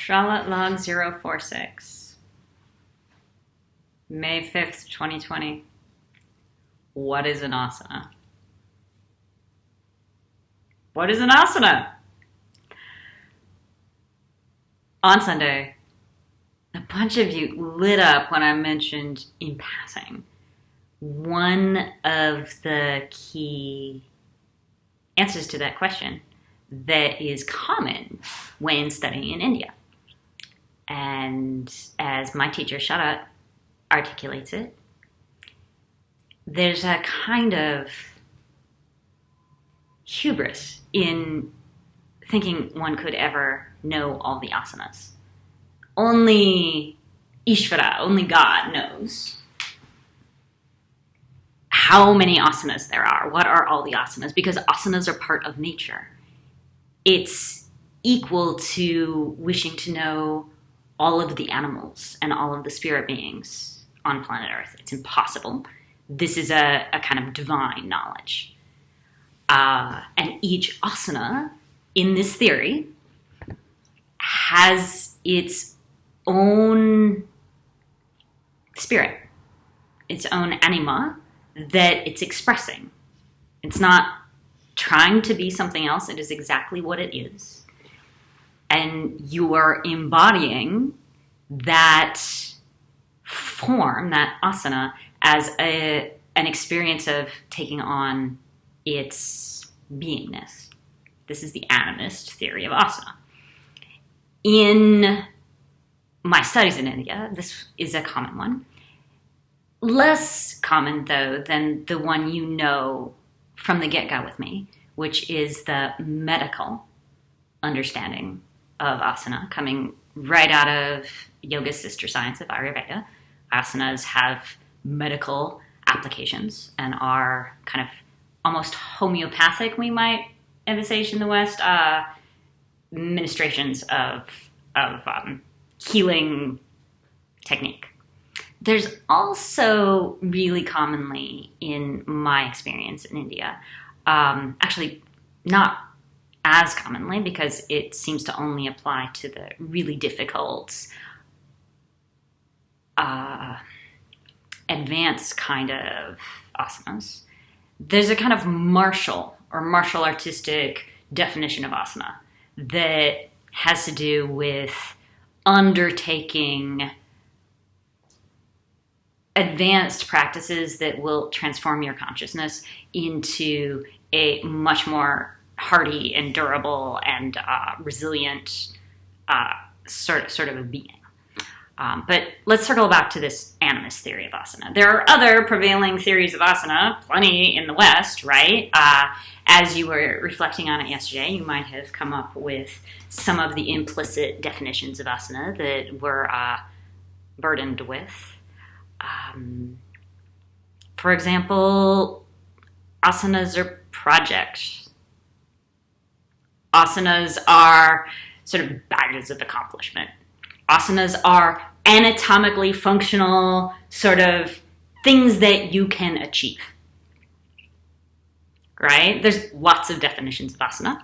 SHALA Log 046, May 5th, 2020. What is an asana? What is an asana? On Sunday, a bunch of you lit up when I mentioned in passing one of the key answers to that question that is common when studying in India. And as my teacher, Shara, articulates it, there's a kind of hubris in thinking one could ever know all the asanas. Only Ishvara, only God knows how many asanas there are. What are all the asanas? Because asanas are part of nature. It's equal to wishing to know all of the animals and all of the spirit beings on planet Earth. It's impossible. This is a kind of divine knowledge. And each asana in this theory has its own spirit, its own anima that it's expressing. It's not trying to be something else. It is exactly what it is. And you are embodying that form, that asana, as an experience of taking on its beingness. This is the animist theory of asana. In my studies in India, this is a common one. Less common, though, than the one you know from the get-go with me, which is the medical understanding of asana, coming right out of yoga's sister science of Ayurveda. Asanas have medical applications and are kind of almost homeopathic, we might envisage in the West, ministrations of healing technique. There's also really commonly, in my experience in India, actually not as commonly because it seems to only apply to the really difficult, advanced kind of asanas. There's a kind of martial artistic definition of asana that has to do with undertaking advanced practices that will transform your consciousness into a much more hardy and durable and resilient sort of a being. But let's circle back to this animist theory of asana. There are other prevailing theories of asana, plenty in the West, right? As you were reflecting on it yesterday, you might have come up with some of the implicit definitions of asana that we're burdened with. For example, asanas are projects. Asanas are sort of badges of accomplishment. Asanas are anatomically functional sort of things that you can achieve, right? There's lots of definitions of asana.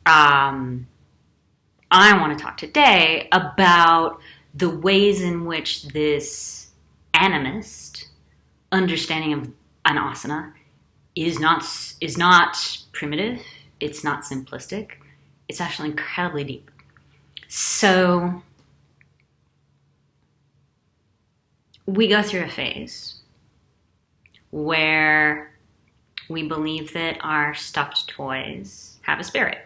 I want to talk today about the ways in which this animist understanding of an asana is not primitive. It's not simplistic. It's actually incredibly deep. So we go through a phase where we believe that our stuffed toys have a spirit.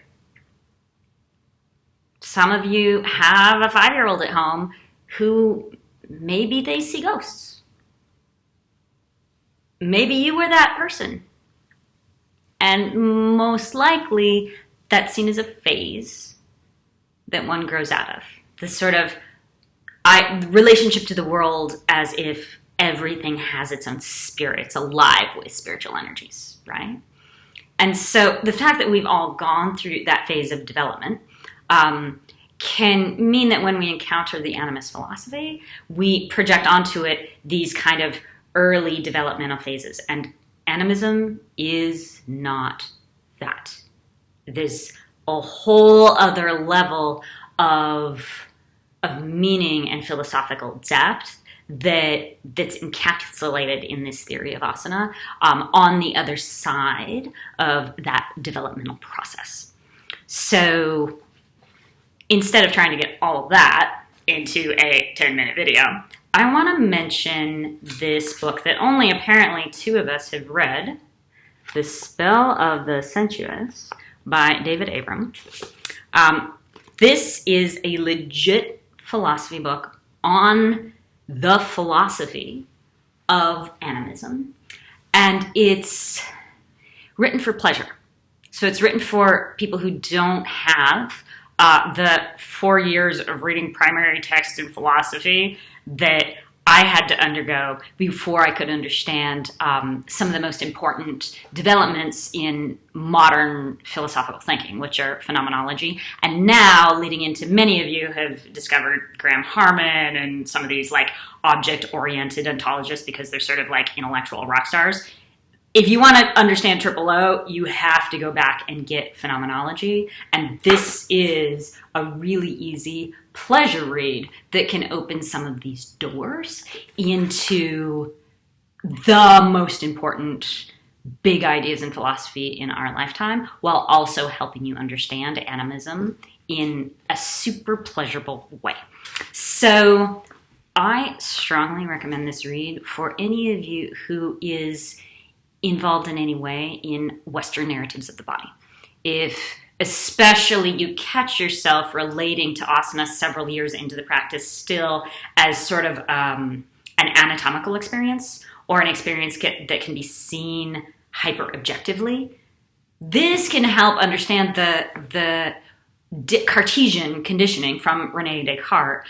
Some of you have a 5-year-old at home who maybe they see ghosts. Maybe you were that person. And most likely that's seen as a phase that one grows out of. This sort of relationship to the world as if everything has its own spirit. It's alive with spiritual energies, right? And so the fact that we've all gone through that phase of development can mean that when we encounter the animist philosophy, we project onto it these kind of early developmental phases. And animism is not that. There's a whole other level of of meaning and philosophical depth that's encapsulated in this theory of asana on the other side of that developmental process. So instead of trying to get all of that into a 10-minute video, I want to mention this book that only apparently 2 of us have read, The Spell of the Sensuous by David Abram. This is a legit philosophy book on the philosophy of animism, and it's written for pleasure. So it's written for people who don't have the 4 years of reading primary text in philosophy that I had to undergo before I could understand some of the most important developments in modern philosophical thinking, which are phenomenology. And now, leading into, many of you have discovered Graham Harman and some of these like object-oriented ontologists because they're sort of like intellectual rock stars. If you want to understand Triple O, you have to go back and get phenomenology. And this is a really easy pleasure read that can open some of these doors into the most important big ideas in philosophy in our lifetime, while also helping you understand animism in a super pleasurable way. So I strongly recommend this read for any of you who is involved in any way in Western narratives of the body. If especially you catch yourself relating to asana several years into the practice still as sort of an anatomical experience or an experience that can be seen hyper-objectively, this can help understand the Cartesian conditioning from René Descartes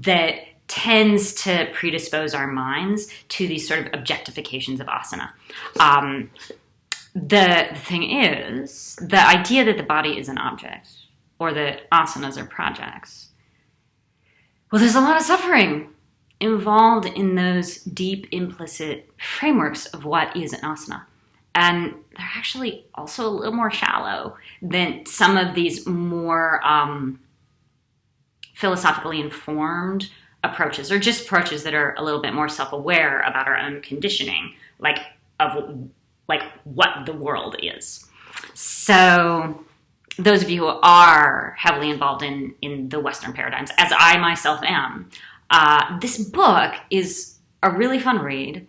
that tends to predispose our minds to these sort of objectifications of asana. The thing is, the idea that the body is an object, or that asanas are projects, well, there's a lot of suffering involved in those deep implicit frameworks of what is an asana. And they're actually also a little more shallow than some of these more philosophically informed approaches, or just approaches that are a little bit more self-aware about our own conditioning, like what the world is. So those of you who are heavily involved in the Western paradigms, as I myself am, this book is a really fun read.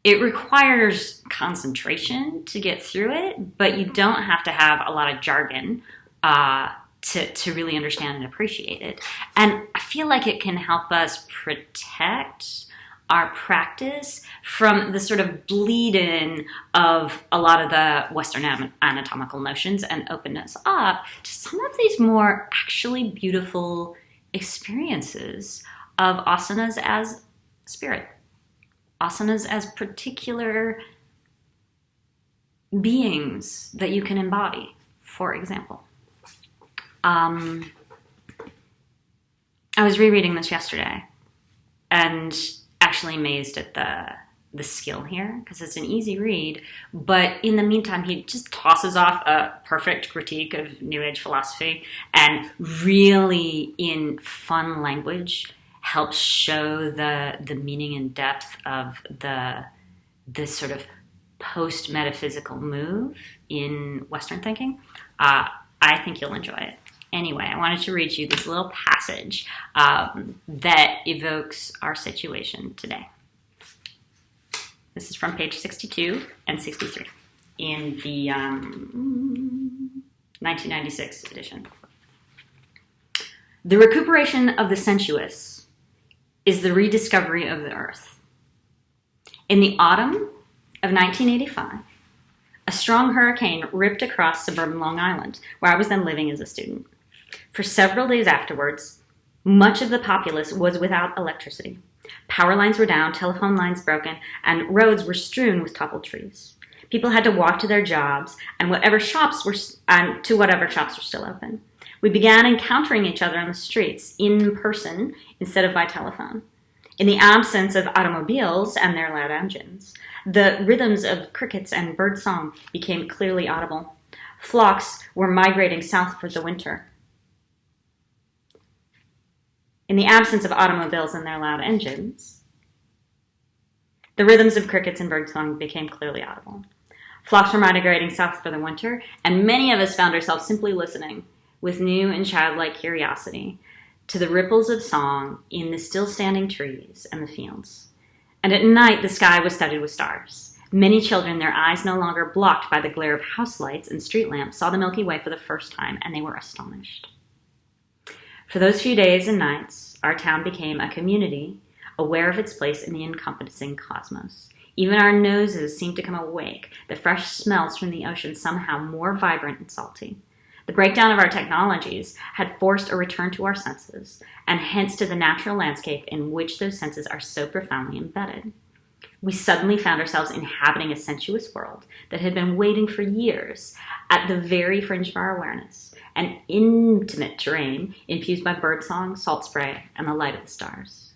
It requires concentration to get through it, but you don't have to have a lot of jargon to really understand and appreciate it. And I feel like it can help us protect our practice from the sort of bleed-in of a lot of the Western anatomical notions and open us up to some of these more actually beautiful experiences of asanas as spirit, asanas as particular beings that you can embody, for example. I was rereading this yesterday and actually amazed at the skill here, because it's an easy read, but in the meantime he just tosses off a perfect critique of New Age philosophy and really in fun language helps show the meaning and depth of this sort of post-metaphysical move in Western thinking. I think you'll enjoy it. Anyway, I wanted to read you this little passage that evokes our situation today. This is from page 62 and 63 in the 1996 edition. The recuperation of the sensuous is the rediscovery of the earth. In the autumn of 1985, a strong hurricane ripped across suburban Long Island, where I was then living as a student. For several days afterwards, much of the populace was without electricity. Power lines were down, telephone lines broken, and roads were strewn with toppled trees. People had to walk to their jobs and to whatever shops were still open. We began encountering each other on the streets in person instead of by telephone. In the absence of automobiles and their loud engines, the rhythms of crickets and birdsong became clearly audible. Flocks were migrating south for the winter. In the absence of automobiles and their loud engines, the rhythms of crickets and birdsong became clearly audible. Flocks were migrating south for the winter, and many of us found ourselves simply listening with new and childlike curiosity to the ripples of song in the still-standing trees and the fields. And at night, the sky was studded with stars. Many children, their eyes no longer blocked by the glare of house lights and street lamps, saw the Milky Way for the first time, and they were astonished. For those few days and nights, our town became a community aware of its place in the encompassing cosmos. Even our noses seemed to come awake, the fresh smells from the ocean somehow more vibrant and salty. The breakdown of our technologies had forced a return to our senses, and hence to the natural landscape in which those senses are so profoundly embedded. We suddenly found ourselves inhabiting a sensuous world that had been waiting for years at the very fringe of our awareness, an intimate terrain infused by birdsong, salt spray, and the light of the stars.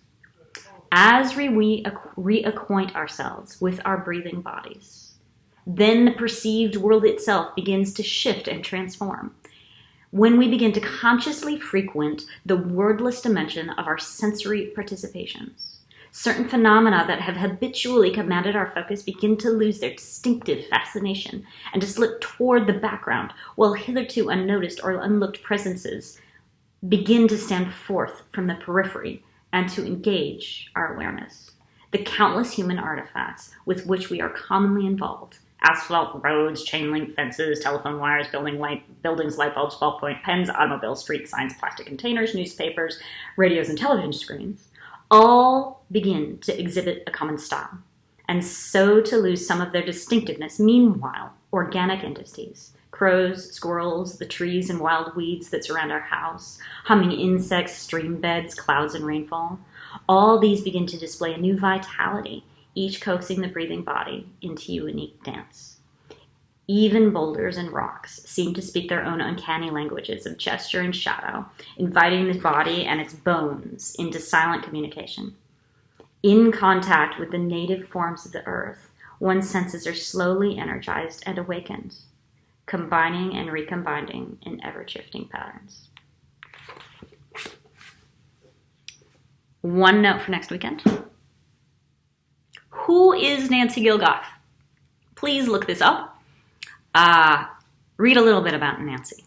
As we reacquaint ourselves with our breathing bodies, then the perceived world itself begins to shift and transform. When we begin to consciously frequent the wordless dimension of our sensory participations, certain phenomena that have habitually commanded our focus begin to lose their distinctive fascination and to slip toward the background, while hitherto unnoticed or unlooked presences begin to stand forth from the periphery and to engage our awareness. The countless human artifacts with which we are commonly involved, asphalt roads, chain link fences, telephone wires, buildings, light bulbs, ballpoint pens, automobiles, street signs, plastic containers, newspapers, radios, and television screens, all begin to exhibit a common style, and so to lose some of their distinctiveness. Meanwhile, organic entities, crows, squirrels, the trees and wild weeds that surround our house, humming insects, stream beds, clouds, and rainfall, all these begin to display a new vitality, each coaxing the breathing body into unique dance. Even boulders and rocks seem to speak their own uncanny languages of gesture and shadow, inviting the body and its bones into silent communication. In contact with the native forms of the earth, one's senses are slowly energized and awakened, combining and recombining in ever-shifting patterns. One note for next weekend. Who is Nancy Gilgoff? Please look this up. Read a little bit about Nancy.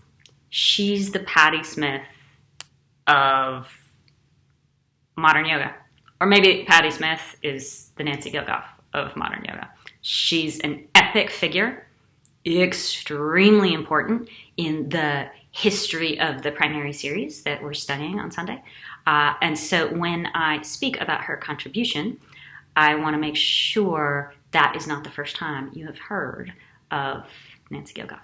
She's the Patti Smith of modern yoga. Or maybe Patti Smith is the Nancy Gilgoff of modern yoga. She's an epic figure, extremely important in the history of the primary series that we're studying on Sunday. And so when I speak about her contribution, I want to make sure that is not the first time you have heard of Nancy Gilgoff.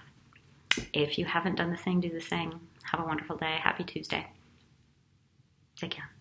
If you haven't done the thing, do the thing. Have a wonderful day. Happy Tuesday. Take care.